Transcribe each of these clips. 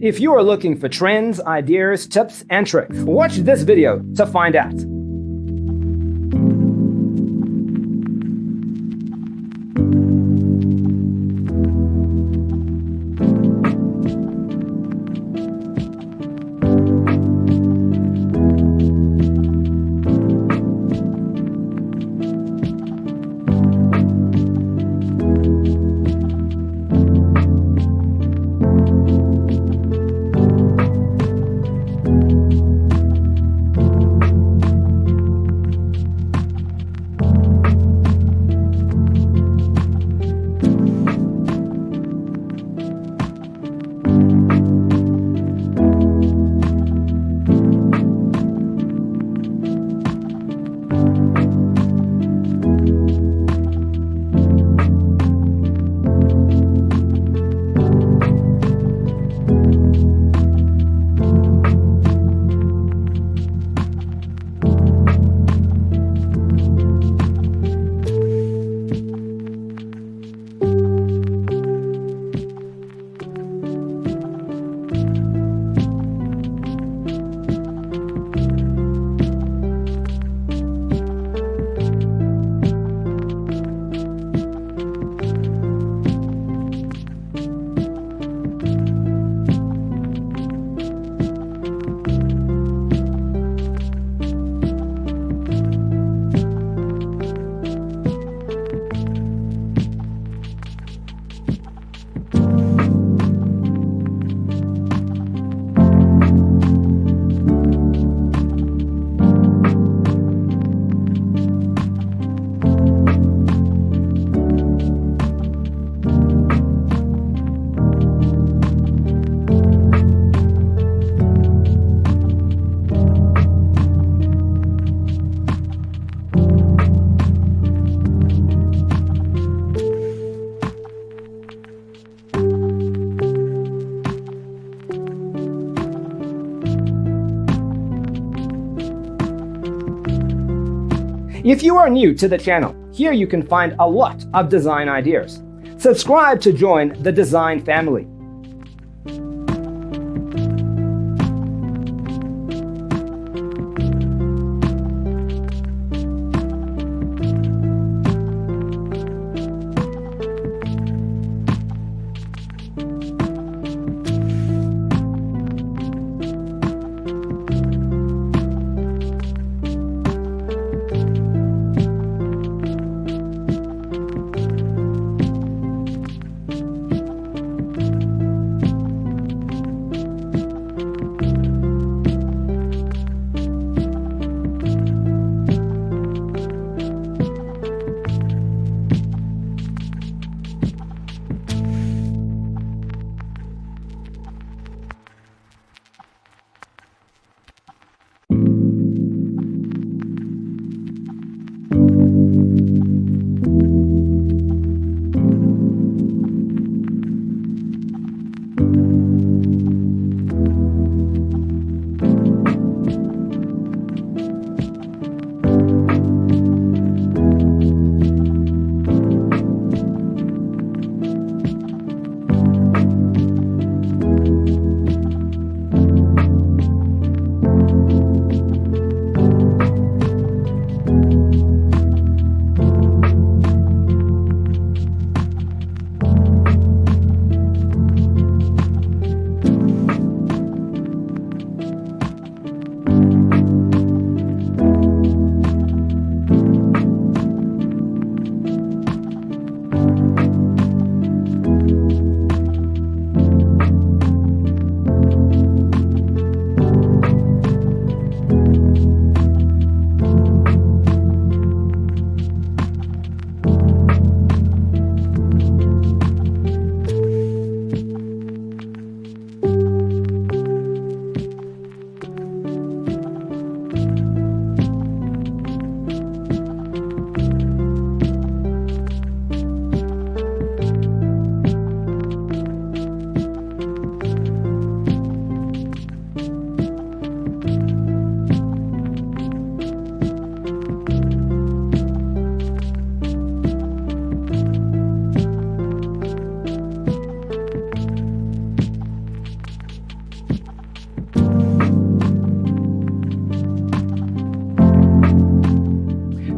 If you are looking for trends, ideas, tips, and tricks, watch this video to find out. If you are new to the channel, here you can find a lot of design ideas. Subscribe to join the design family.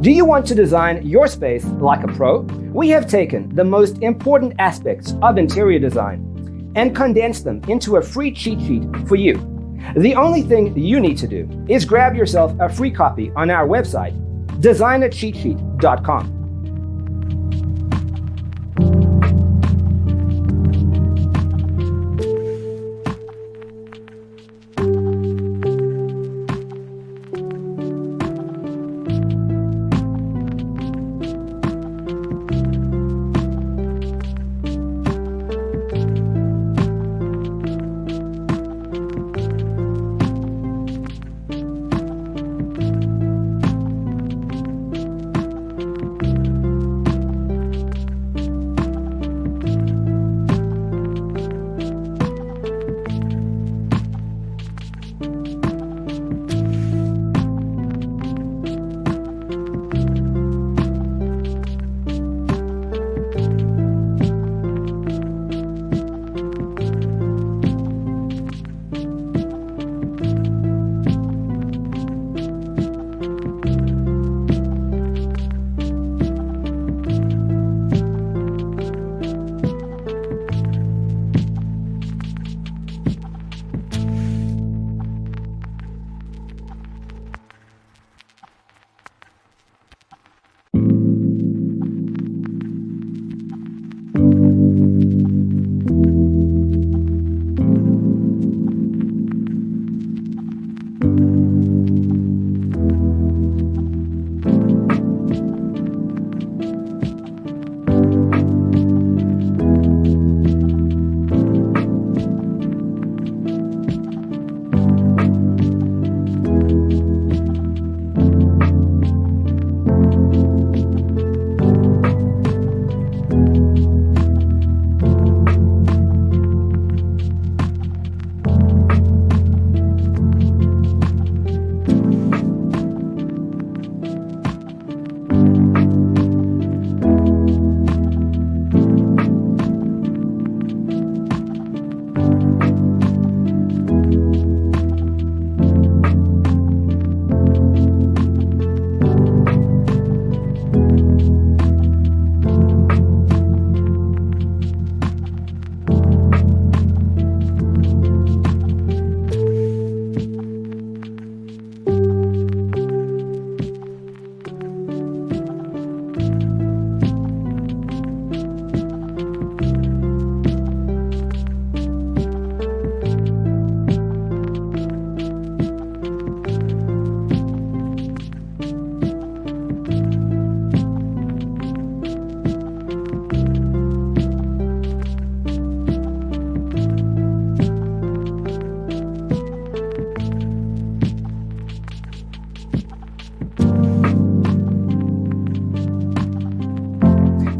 Do you want to design your space like a pro? We have taken the most important aspects of interior design and condensed them into a free cheat sheet for you. The only thing you need to do is grab yourself a free copy on our website, designercheatsheet.com.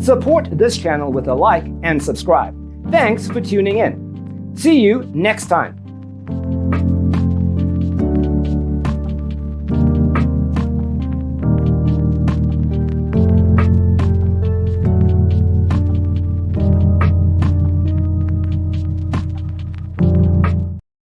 Support this channel with a like and subscribe. Thanks for tuning in. See you next time.